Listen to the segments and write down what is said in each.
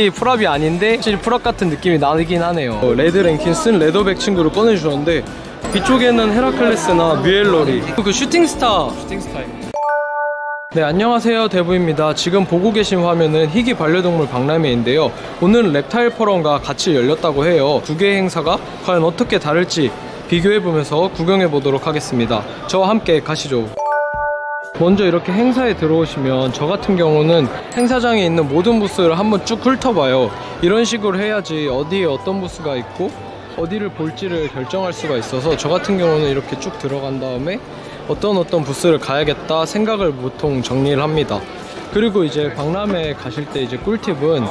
확실히 풀업이 아닌데 확실히 풀업 같은 느낌이 나긴 하네요. 레드 랭킨슨 레더백 친구를 꺼내주셨는데 뒤쪽에는 헤라클레스나 뮤엘러리 그 슈팅스타입니다. 네, 안녕하세요, 대부입니다. 지금 보고 계신 화면은 희귀 반려동물 박람회인데요. 오늘은 랩타일 포럼과 같이 열렸다고 해요. 두 개의 행사가 과연 어떻게 다를지 비교해보면서 구경해보도록 하겠습니다. 저와 함께 가시죠. 먼저 이렇게 행사에 들어오시면 저 같은 경우는 행사장에 있는 모든 부스를 한번 쭉 훑어봐요. 이런 식으로 해야지 어디에 어떤 부스가 있고 어디를 볼지를 결정할 수가 있어서 저 같은 경우는 이렇게 쭉 들어간 다음에 어떤 부스를 가야겠다 생각을 보통 정리를 합니다. 그리고 이제 박람회 가실 때 이제 꿀팁은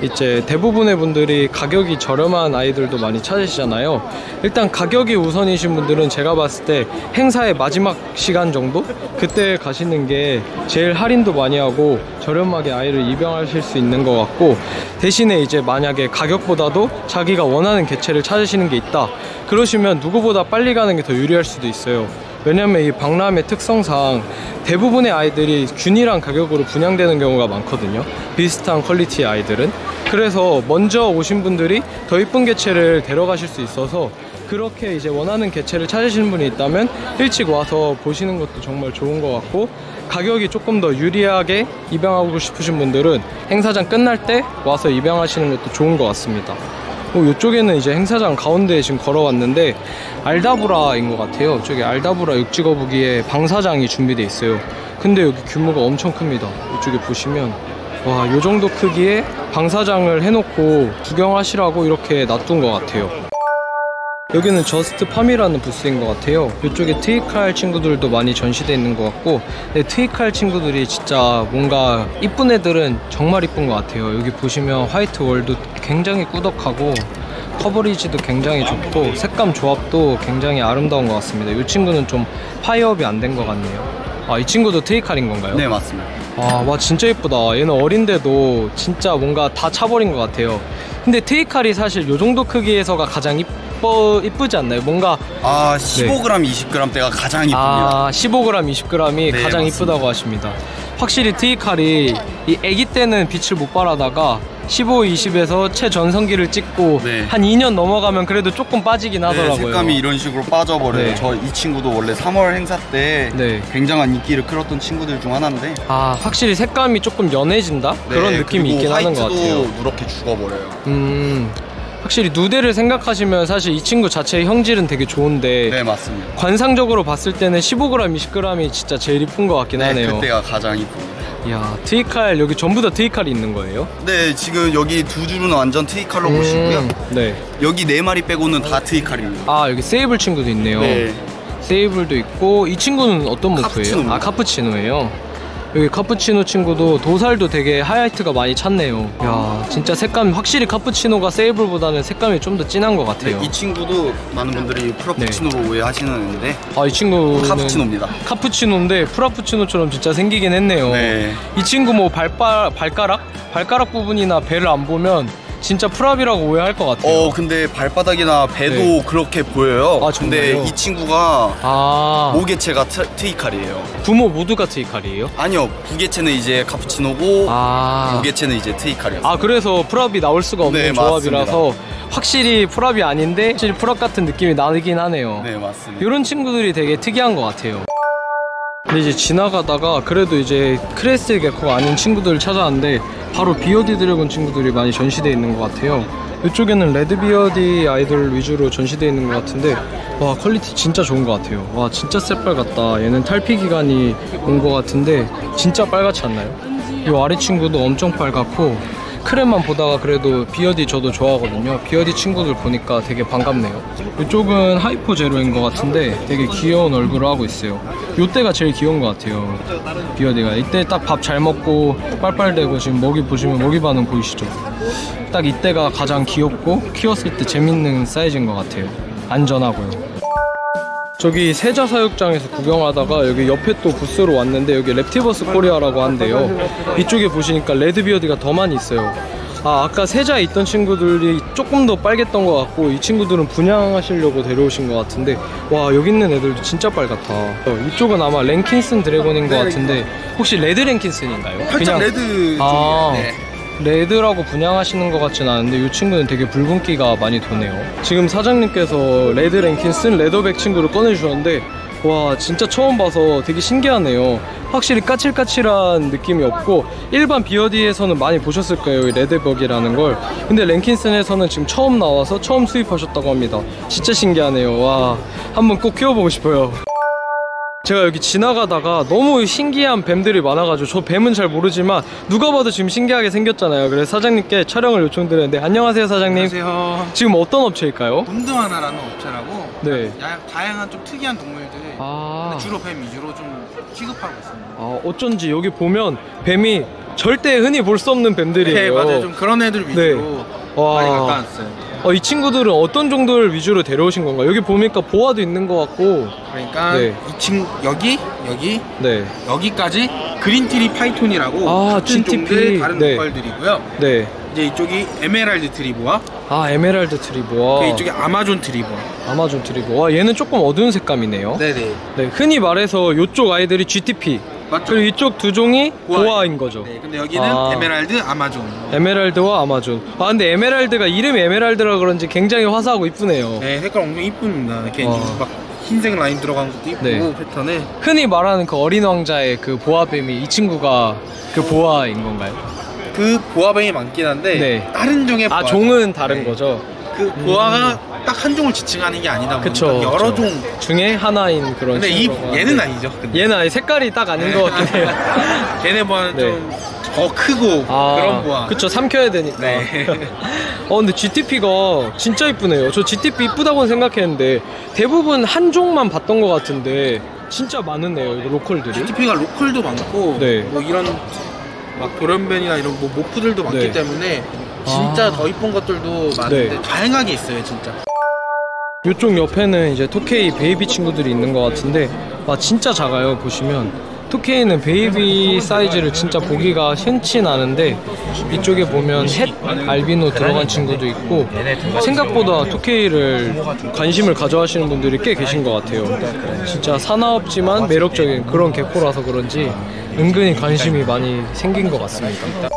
이제 대부분의 분들이 가격이 저렴한 아이들도 많이 찾으시잖아요. 일단 가격이 우선이신 분들은 제가 봤을 때 행사의 마지막 시간 정도? 그때 가시는 게 제일 할인도 많이 하고 저렴하게 아이를 입양하실 수 있는 것 같고, 대신에 이제 만약에 가격보다도 자기가 원하는 개체를 찾으시는 게 있다 그러시면 누구보다 빨리 가는 게 더 유리할 수도 있어요. 왜냐면 이 박람회 특성상 대부분의 아이들이 균일한 가격으로 분양되는 경우가 많거든요. 비슷한 퀄리티의 아이들은. 그래서 먼저 오신 분들이 더 이쁜 개체를 데려가실 수 있어서 그렇게 이제 원하는 개체를 찾으시는 분이 있다면 일찍 와서 보시는 것도 정말 좋은 것 같고, 가격이 조금 더 유리하게 입양하고 싶으신 분들은 행사장 끝날 때 와서 입양하시는 것도 좋은 것 같습니다. 이쪽에는 이제 행사장 가운데에 지금 걸어왔는데 알다브라인 것 같아요. 저기 알다브라 육지거북이의 방사장이 준비되어 있어요. 근데 여기 규모가 엄청 큽니다. 이쪽에 보시면 와, 요 정도 크기의 방사장을 해놓고 구경하시라고 이렇게 놔둔 것 같아요. 여기는 저스트 팜이라는 부스인 것 같아요. 이쪽에 트위칼 친구들도 많이 전시되어 있는 것 같고, 근데 트위칼 친구들이 진짜 뭔가 이쁜 애들은 정말 이쁜 것 같아요. 여기 보시면 화이트 월도 굉장히 꾸덕하고 커버리지도 굉장히 좋고 색감 조합도 굉장히 아름다운 것 같습니다. 이 친구는 좀 파이어업이 안 된 것 같네요. 아, 이 친구도 트위칼인 건가요? 네, 맞습니다. 아, 와, 진짜 예쁘다. 얘는 어린데도 진짜 뭔가 다 차버린 것 같아요. 근데 트위칼이 사실 요 정도 크기에서가 가장 이쁘지 않나요? 뭔가 15g, 네. 20g 대가 가장 이쁩니다. 15g, 20g이 네, 가장 맞습니다. 이쁘다고 하십니다. 확실히 트위칼이 이 애기 때는 빛을 못 발하다가 15, 20에서 최전성기를 찍고 네. 한 2년 넘어가면 그래도 조금 빠지긴 하더라고요. 네, 색감이 이런 식으로 빠져버려요. 네. 저 이 친구도 원래 3월 행사 때 네. 굉장한 인기를 끌었던 친구들 중 하나인데, 확실히 색감이 조금 연해진다? 네, 그런 느낌이 있긴 하는 것 같아요. 화이트도 누렇게 죽어버려요. 확실히 누대를 생각하시면 사실 이 친구 자체의 형질은 되게 좋은데, 네, 맞습니다. 관상적으로 봤을 때는 15g, 20g이 진짜 제일 이쁜 것 같긴 하네요. 그때가 가장 이쁩니다. 이야, 트위칼 여기 전부 다 트위칼이 있는 거예요? 네, 지금 여기 두 줄은 완전 트위칼로 보시고요. 네. 여기 4마리 빼고는 다 트위칼입니다. 여기 세이블 친구도 있네요. 네. 세이블도 있고, 이 친구는 어떤 모프예요? 카푸치노입니다. 카푸치노예요. 여기 카푸치노 친구도 도살도 되게 하이라이트가 많이 찼네요. 이야, 진짜 색감 확실히 카푸치노가 세이블보다는 색감이 좀 더 진한 것 같아요. 네, 이 친구도 많은 분들이 프라푸치노로 오해하시는데 이 친구는 카푸치노입니다. 카푸치노인데 프라푸치노처럼 진짜 생기긴 했네요. 네. 이 친구 뭐 발가락 부분이나 배를 안 보면 진짜 프랍이라고 오해할 것 같아요. 근데 발바닥이나 배도 네. 그렇게 보여요. 근데 정말요? 이 친구가 모개체가 트위칼이에요. 부모 모두가 트위칼이에요? 아니요, 부개체는 이제 카푸치노고 모개체는 이제 트위칼이었어요. 그래서 프랍이 나올 수가 없는 네, 조합이라서 맞습니다. 확실히 프랍이 아닌데 확실히 프랍 같은 느낌이 나긴 하네요. 네, 맞습니다. 이런 친구들이 되게 특이한 것 같아요. 근데 이제 지나가다가 그래도 이제 크레스트 게코가 아닌 친구들을 찾아왔는데 바로 비어디 드래곤 친구들이 많이 전시되어 있는 것 같아요. 이쪽에는 레드 비어디 아이돌 위주로 전시되어 있는 것 같은데, 와, 퀄리티 진짜 좋은 것 같아요. 와, 진짜 새빨 같다. 얘는 탈피 기간이 온 것 같은데 진짜 빨갛지 않나요? 이 아래 친구도 엄청 빨갛고, 크랩만 보다가 그래도 비어디 저도 좋아하거든요. 비어디 친구들 보니까 되게 반갑네요. 이쪽은 하이퍼 제로인 것 같은데 되게 귀여운 얼굴을 하고 있어요. 이때가 제일 귀여운 것 같아요. 비어디가 이때 딱 밥 잘 먹고 빨빨대고 지금 먹이 보시면 먹이 반응 보이시죠? 딱 이때가 가장 귀엽고 키웠을 때 재밌는 사이즈인 것 같아요. 안전하고요. 저기 세자 사육장에서 구경하다가 여기 옆에 또 부스로 왔는데 여기 랩티버스 코리아라고 한대요. 이쪽에 보시니까 레드비어드가 더 많이 있어요. 아까 세자에 있던 친구들이 조금 더 빨갰던 것 같고, 이 친구들은 분양하시려고 데려오신 것 같은데, 와, 여기 있는 애들도 진짜 빨갛다. 이쪽은 아마 랭킨슨 드래곤인 것 같은데 혹시 레드 랭킨슨인가요? 살짝 레드 쪽이에요. 네. 레드라고 분양하시는 것 같진 않은데 이 친구는 되게 붉은기가 많이 도네요. 지금 사장님께서 레드 랭킨 쓴 레더백 친구를 꺼내주셨는데 와 진짜 처음 봐서 되게 신기하네요. 확실히 까칠까칠한 느낌이 없고 일반 비어디에서는 많이 보셨을 거예요, 이 레드버기라는 걸. 근데 랭킨슨에서는 지금 처음 나와서 처음 수입하셨다고 합니다. 진짜 신기하네요. 와, 한번 꼭 키워보고 싶어요. 제가 여기 지나가다가 너무 신기한 뱀들이 많아가지고, 저 뱀은 잘 모르지만 누가 봐도 지금 신기하게 생겼잖아요. 그래서 사장님께 촬영을 요청드렸는데, 안녕하세요 사장님. 안녕하세요. 지금 어떤 업체일까요? 돔드하나라는 업체라고 네. 다양한 좀 특이한 동물들 주로 뱀 위주로 좀 취급하고 있습니다. 어쩐지 여기 보면 뱀이 절대 흔히 볼 수 없는 뱀들이에요. 네, 맞아요. 좀 그런 애들 위주로 많이 가까웠어요. 이 친구들은 어떤 종들 위주로 데려오신 건가요? 여기 보니까 보아도 있는 것 같고. 그러니까 이 친구 여기 네. 여기까지 그린트리 파이톤이라고 같은 종들 다른 목걸들이고요. 네. 이제 이쪽이 에메랄드 트리보아. 에메랄드 트리보아. 이쪽이 아마존 트리보아. 아마존 트리보아. 얘는 조금 어두운 색감이네요. 네네. 네. 흔히 말해서 이쪽 아이들이 GTP. 맞죠? 그리고 이쪽 두 종이 보아인 거죠. 네, 근데 여기는 에메랄드, 아마존. 에메랄드와 아마존. 근데 에메랄드가 이름이 에메랄드라 그런지 굉장히 화사하고 이쁘네요. 네, 색깔 엄청 이쁩니다. 이렇게 막 흰색 라인 들어간 것도 이쁘고, 네. 패턴에. 흔히 말하는 그 어린 왕자의 그 보아뱀이 이 친구가 그 보아인 건가요? 그 보아뱀이 많긴 한데 다른 종의 보아. 종은 다른 거죠. 그 보아가 딱 한 종을 지칭하는 게 아니다 보니까 여러 종 중에 하나인 그런. 근데 얘는 아니죠. 근데. 얘는 아니 색깔이 딱 아닌 것 같긴 해요. 걔네 보아는 좀 더 크고 그런 보아. 그쵸, 삼켜야 되니까. 근데 GTP가 진짜 이쁘네요. 저 GTP 이쁘다고는 생각했는데 대부분 한 종만 봤던 것 같은데 진짜 많으네요, 이거 로컬들이. GTP가 로컬도 많고 뭐 이런 막 돌연변이나 이런 뭐 모프들도 많기 때문에 진짜 더 이쁜 것들도 많은데 다양하게 있어요, 진짜. 이쪽 옆에는 이제 토케이 베이비 친구들이 있는 것 같은데 진짜 작아요. 보시면 토케이는 베이비 사이즈를 진짜 보기가 흔치 않은데 이쪽에 보면 햇 알비노 들어간 친구도 있고 생각보다 토케이를 관심을 가져하시는 분들이 꽤 계신 것 같아요. 진짜 사나웠지만 매력적인 그런 개코라서 그런지 은근히 관심이 많이 생긴 것 같습니다.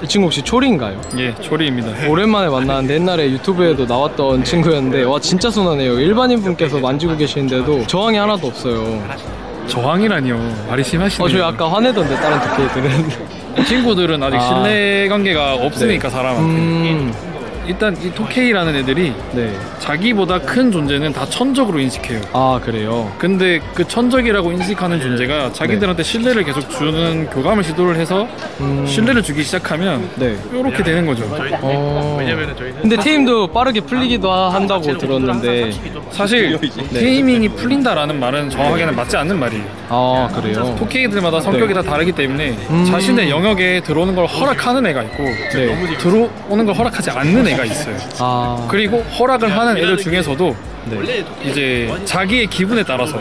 이 친구 혹시 초리인가요? 예, 초리입니다. 오랜만에 만나는데 옛날에 유튜브에도 나왔던 친구였는데 와 진짜 순하네요. 일반인 분께서 만지고 계시는데도 저항이 하나도 없어요. 저항이라니요, 말이 심하시네요. 저희 아까 화내던데 다른 토끼들은. 이 친구들은 아직 신뢰 관계가 없으니까 사람한테. 일단 이 토케이라는 애들이 자기보다 큰 존재는 다 천적으로 인식해요. 그래요? 근데 그 천적이라고 인식하는 존재가 자기들한테 신뢰를 계속 주는 교감을 시도를 해서 신뢰를 주기 시작하면 이렇게 되는 거죠. 근데 테임도 빠르게 풀리기도 한다고 들었는데 사실 테이밍이 풀린다라는 말은 정확하게는 맞지 않는 말이에요. 그래요? 토케이들마다 성격이 다 다르기 때문에 자신의 영역에 들어오는 걸 허락하는 애가 있고 들어오는 걸 허락하지 않는 애가 있어요. 그리고 허락을 하는 애들 중에서도 이제 자기의 기분에 따라서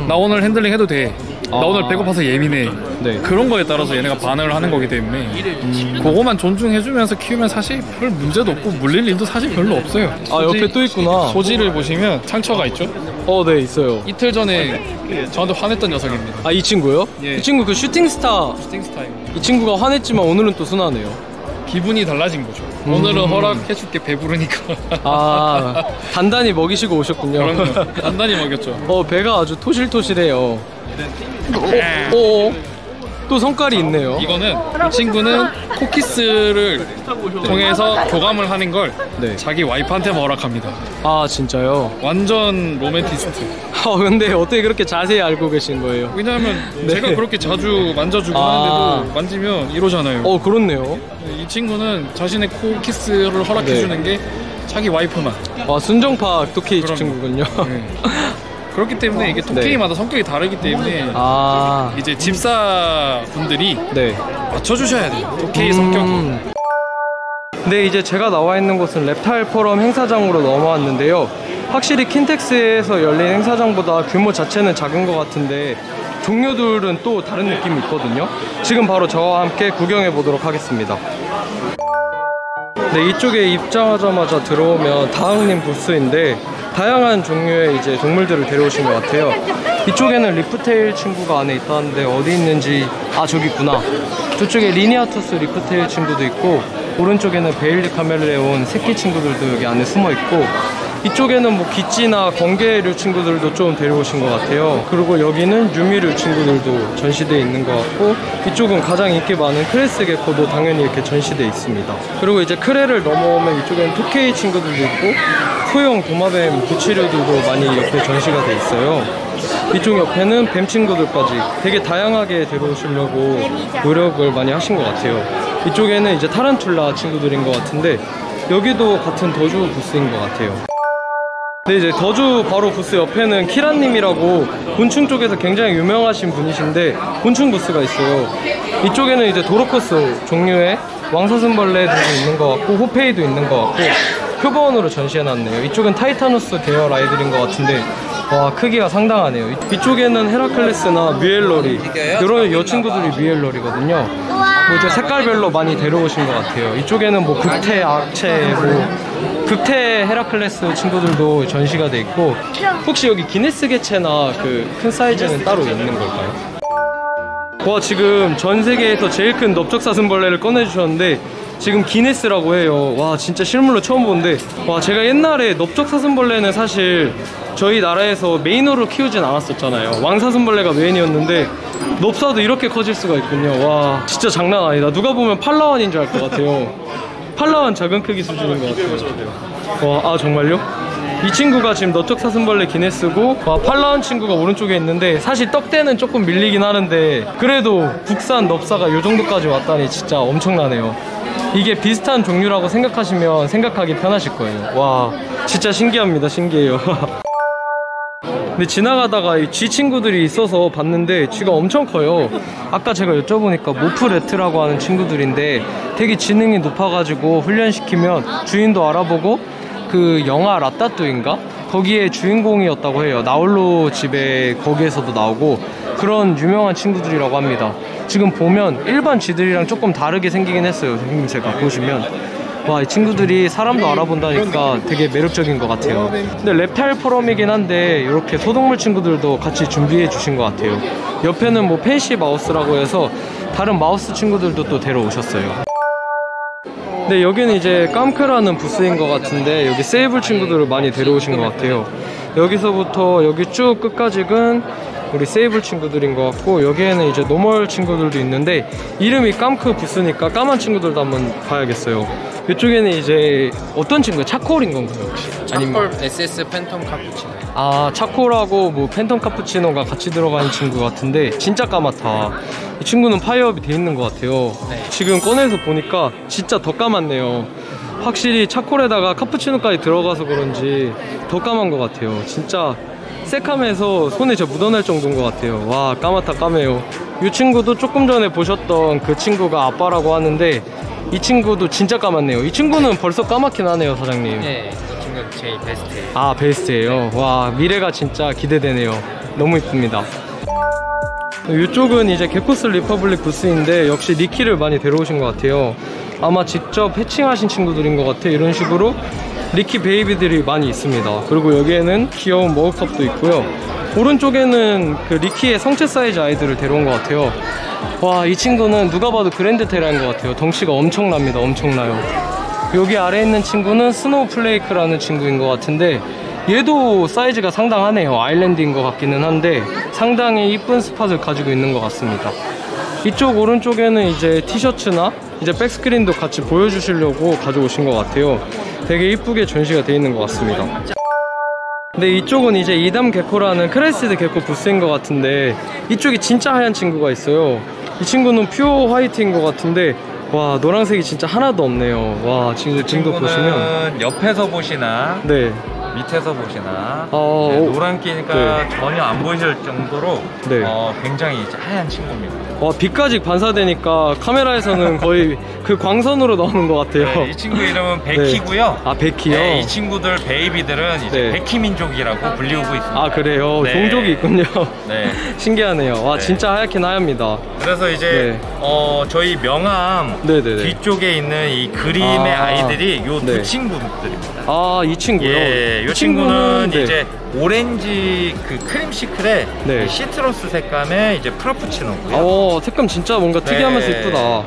나 오늘 핸들링 해도 돼, 나 오늘 배고파서 예민해, 그런 거에 따라서 얘네가 반응을 하는 거기 때문에 그거만 존중해주면서 키우면 사실 별 문제도 없고 물릴 일도 사실 별로 없어요. 옆에 또 있구나. 소지를 보시면 상처가 있죠? 네, 있어요. 이틀 전에 저한테 화냈던 녀석입니다. 이 친구요? 이 친구 그 슈팅스타입니다. 이 친구가 화냈지만 오늘은 또 순하네요. 기분이 달라진 거죠. 오늘은 허락해줄게, 배부르니까. 단단히 먹이시고 오셨군요. 그럼요. 단단히 먹였죠. 배가 아주 토실토실해요. 또 성깔이 있네요. 이거는 이 친구는 코키스를 통해서 교감을 하는 걸 자기 와이프한테만 허락합니다. 진짜요? 완전 로맨티스트. 근데 어떻게 그렇게 자세히 알고 계신 거예요? 왜냐하면 제가 그렇게 자주 만져주고 하는데도 만지면 이러잖아요. 그렇네요. 이 친구는 자신의 코키스를 허락해주는 게 자기 와이프만. 순정파 토케이 친구군요. 그렇기 때문에 이게 토케이마다 성격이 다르기 때문에 이제 집사분들이 맞춰주셔야 돼요, 토케이 성격을. 네, 이제 제가 나와 있는 곳은 reptile 포럼 행사장으로 넘어왔는데요. 확실히 킨텍스에서 열린 행사장보다 규모 자체는 작은 것 같은데 종류들은 또 다른 느낌이 있거든요. 지금 바로 저와 함께 구경해 보도록 하겠습니다. 네, 이쪽에 입장하자마자 들어오면 다흥님 부스인데 다양한 종류의 이제 동물들을 데려오신 것 같아요. 이쪽에는 리프테일 친구가 안에 있다는데 어디 있는지, 아 저기 있구나. 저쪽에 리니아투스 리프테일 친구도 있고, 오른쪽에는 베일리 카멜레온 새끼 친구들도 여기 안에 숨어 있고, 이쪽에는 뭐 기찌나 건개류 친구들도 좀 데려오신 것 같아요. 그리고 여기는 유미류 친구들도 전시되어 있는 것 같고, 이쪽은 가장 인기 많은 크레스 게코도 당연히 이렇게 전시되어 있습니다. 그리고 이제 크레를 넘어오면 이쪽에는 토케이 친구들도 있고, 소형 도마뱀 구치류들도 많이 옆에 전시가 돼 있어요. 이쪽 옆에는 뱀 친구들까지 되게 다양하게 데려오시려고 노력을 많이 하신 것 같아요. 이쪽에는 이제 타란툴라 친구들인 것 같은데, 여기도 같은 더주 부스인 것 같아요. 근데 이제 더주 바로 부스 옆에는 키라님이라고 곤충 쪽에서 굉장히 유명하신 분이신데, 곤충 부스가 있어요. 이쪽에는 이제 도로코스 종류의 왕사슴벌레도 있는 것 같고, 호페이도 있는 것 같고, 표본으로 전시해놨네요. 이쪽은 타이타누스 계열 아이들인 것 같은데, 와 크기가 상당하네요. 이쪽에는 헤라클레스나 뮤엘러리, 이런 이 친구들이 뮤엘러리거든요. 뭐 이제 색깔별로 많이 데려오신 것 같아요. 이쪽에는 뭐 극태, 악체, 뭐 극태 헤라클레스 친구들도 전시가 돼 있고, 혹시 여기 기네스 개체나 그 큰 사이즈는 따로 있는 걸까요? 와 지금 전 세계에서 제일 큰 넓적사슴벌레를 꺼내주셨는데, 지금 기네스라고 해요. 와 진짜 실물로 처음 보는데, 와 제가 옛날에 넓적사슴벌레는 사실 저희 나라에서 메인으로 키우진 않았었잖아요. 왕사슴벌레가 메인이었는데 넙사도 이렇게 커질 수가 있군요. 와 진짜 장난 아니다. 누가 보면 팔라완인 줄 알 것 같아요. 팔라완 작은 크기 수준인 것 같아요. 와, 아 정말요? 이 친구가 지금 넓적사슴벌레 기네스고, 와, 팔라완 친구가 오른쪽에 있는데, 사실 떡대는 조금 밀리긴 하는데 그래도 국산 넙사가 이 정도까지 왔다니 진짜 엄청나네요. 이게 비슷한 종류라고 생각하시면 생각하기 편하실 거예요. 와 진짜 신기합니다. 신기해요. 근데 지나가다가 이 쥐 친구들이 있어서 봤는데 쥐가 엄청 커요. 아까 제가 여쭤보니까 모프레트라고 하는 친구들인데 되게 지능이 높아가지고 훈련시키면 주인도 알아보고, 그 영화 라따뚜인가? 거기에 주인공이었다고 해요. 나홀로 집에 거기에서도 나오고, 그런 유명한 친구들이라고 합니다. 지금 보면 일반 쥐들이랑 조금 다르게 생기긴 했어요. 생김새가 보시면. 와, 이 친구들이 사람도 알아본다니까 되게 매력적인 것 같아요. 근데 reptile 포럼이긴 한데 이렇게 소동물 친구들도 같이 준비해 주신 것 같아요. 옆에는 뭐 펜시 마우스라고 해서 다른 마우스 친구들도 또 데려오셨어요. 네, 여기는 이제 깜크라는 부스인 것 같은데, 여기 세이블 친구들을 많이 데려오신 것 같아요. 여기서부터 여기 쭉 끝까지는 우리 세이블 친구들인 것 같고, 여기에는 이제 노멀 친구들도 있는데, 이름이 깜크 부스니까 까만 친구들도 한번 봐야겠어요. 이쪽에는 이제 어떤 친구예요? 차콜인 건가요 혹시? 차콜 SS 팬텀 카푸치노. 아, 차콜하고 뭐 팬텀 카푸치노가 같이 들어간 친구 같은데 진짜 까맣다. 이 친구는 파이어업이 돼 있는 것 같아요. 네. 지금 꺼내서 보니까 진짜 더 까맣네요. 확실히 차콜에다가 카푸치노까지 들어가서 그런지 더 까만 것 같아요. 진짜 새카매서 손에 저 묻어날 정도인 것 같아요. 와, 까맣다 까매요. 이 친구도 조금 전에 보셨던 그 친구가 아빠라고 하는데, 이 친구도 진짜 까맣네요. 이 친구는 벌써 까맣긴 하네요, 사장님. 네, 이 친구는 제일 베스트예요. 아, 베스트예요. 와, 미래가 진짜 기대되네요. 너무 이쁩니다. 이쪽은 이제 게코스 리퍼블릭 부스인데, 역시 니키를 많이 데려오신 것 같아요. 아마 직접 해칭하신 친구들인 것 같아요. 이런 식으로 니키 베이비들이 많이 있습니다. 그리고 여기에는 귀여운 머그컵도 있고요. 오른쪽에는 그 리키의 성체 사이즈 아이들을 데려온 것 같아요. 와, 이 친구는 누가 봐도 그랜드 테라인 것 같아요. 덩치가 엄청납니다. 엄청나요. 여기 아래에 있는 친구는 스노우 플레이크라는 친구인 것 같은데, 얘도 사이즈가 상당하네요. 아일랜드인 것 같기는 한데 상당히 이쁜 스팟을 가지고 있는 것 같습니다. 이쪽 오른쪽에는 이제 티셔츠나 이제 백스크린도 같이 보여주시려고 가져오신 것 같아요. 되게 이쁘게 전시가 되어 있는 것 같습니다. 근데 이쪽은 이제 이담 게코라는 크레시드 게코 부스인 것 같은데, 이쪽이 진짜 하얀 친구가 있어요. 이 친구는 퓨어 화이트인 것 같은데, 와, 노란색이 진짜 하나도 없네요. 와, 지금 지금도 보시면 옆에서 보시나 네, 밑에서 보시나 네, 노란기니까 네. 전혀 안 보이실 정도로 네. 굉장히 이제 하얀 친구입니다. 와, 빛까지 반사되니까 카메라에서는 거의 그 광선으로 나오는 것 같아요. 네, 이 친구 이름은 베키고요. 아, 베키요? 네, 이 친구들 베이비들은 이제 네. 베키 민족이라고 불리우고 있습니다. 아, 그래요? 네. 종족이 있군요. 네. 신기하네요. 와, 네. 진짜 하얗긴 하얗니다. 그래서 이제 네. 저희 명함 네네네. 뒤쪽에 있는 이 그림의 아. 아이들이 요 두 네. 친구들입니다. 아, 이 친구요? 예, 이 이 친구는 네. 이제 오렌지 그 크림시클의 네. 이 시트러스 색감의 이제 프라푸치노고요. 색감 진짜 뭔가 특이하면서 네. 이쁘다.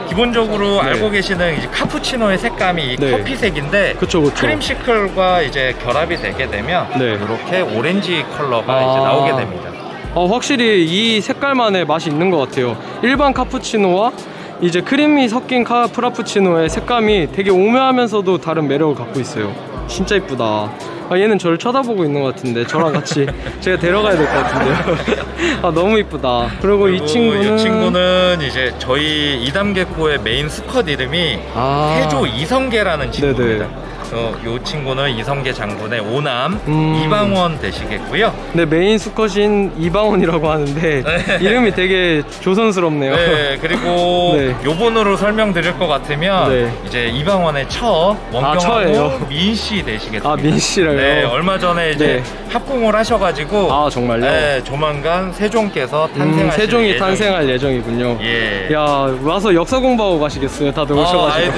기본적으로 네. 알고 계시는 이제 카푸치노의 색감이 이 네. 커피색인데 그쵸, 그쵸. 크림시클과 이제 결합이 되게 되면 네. 이렇게 오렌지 컬러가 아. 이제 나오게 됩니다. 확실히 이 색깔만의 맛이 있는 것 같아요. 일반 카푸치노와 이제 크림이 섞인 프라푸치노의 색감이 되게 오묘하면서도 다른 매력을 갖고 있어요. 진짜 이쁘다. 얘는 저를 쳐다보고 있는 것 같은데 저랑 같이 제가 데려가야 될 것 같은데요. 너무 이쁘다. 그리고 이 친구는 이제 저희 이담개코의 메인 수컷 이름이 태조 이성계라는 친구입니다. 네네. 이 친구는 이성계 장군의 오남 이방원 되시겠고요. 네, 메인 수컷인 이방원이라고 하는데 네. 이름이 되게 조선스럽네요. 네, 그리고 네. 요번으로 설명드릴 것 같으면 네. 이제 이방원의 처 원경하고 처예요? 민씨 되시겠습니다. 민씨라요? 네, 얼마 전에 이제 네. 합궁을 하셔가지고 정말요? 네, 조만간 세종께서 탄생하실 세종이 예정입니다. 탄생할 예정이군요. 예. 야, 와서 역사 공부하고 가시겠어요? 다들 오셔가지고.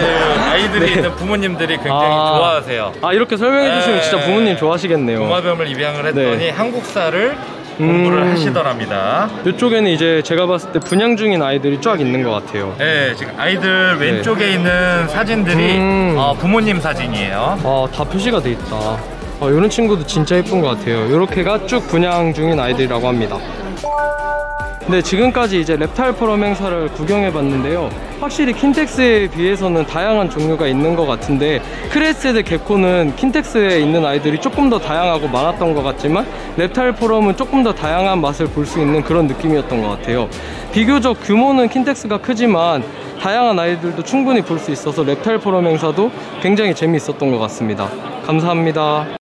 아이들이 네. 있는 부모님들이 굉장히 좋아하세요. 이렇게 설명해 주시면 네. 진짜 부모님 좋아하시겠네요. 도마뱀을 입양을 했더니 네. 한국사를 공부를 하시더랍니다. 이쪽에는 이제 제가 봤을 때 분양 중인 아이들이 쫙 있는 것 같아요. 네, 지금 아이들 왼쪽에 있는 사진들이 부모님 사진이에요. 다 표시가 돼 있다. 이런 친구도 진짜 예쁜 것 같아요. 이렇게가 쭉 분양 중인 아이들이라고 합니다. 네, 지금까지 이제 reptile forum 행사를 구경해 봤는데요. 확실히 킨텍스에 비해서는 다양한 종류가 있는 것 같은데 크레세드 개코는 킨텍스에 있는 아이들이 조금 더 다양하고 많았던 것 같지만 reptile forum은 조금 더 다양한 맛을 볼 수 있는 그런 느낌이었던 것 같아요. 비교적 규모는 킨텍스가 크지만 다양한 아이들도 충분히 볼 수 있어서 reptile forum 행사도 굉장히 재미있었던 것 같습니다. 감사합니다.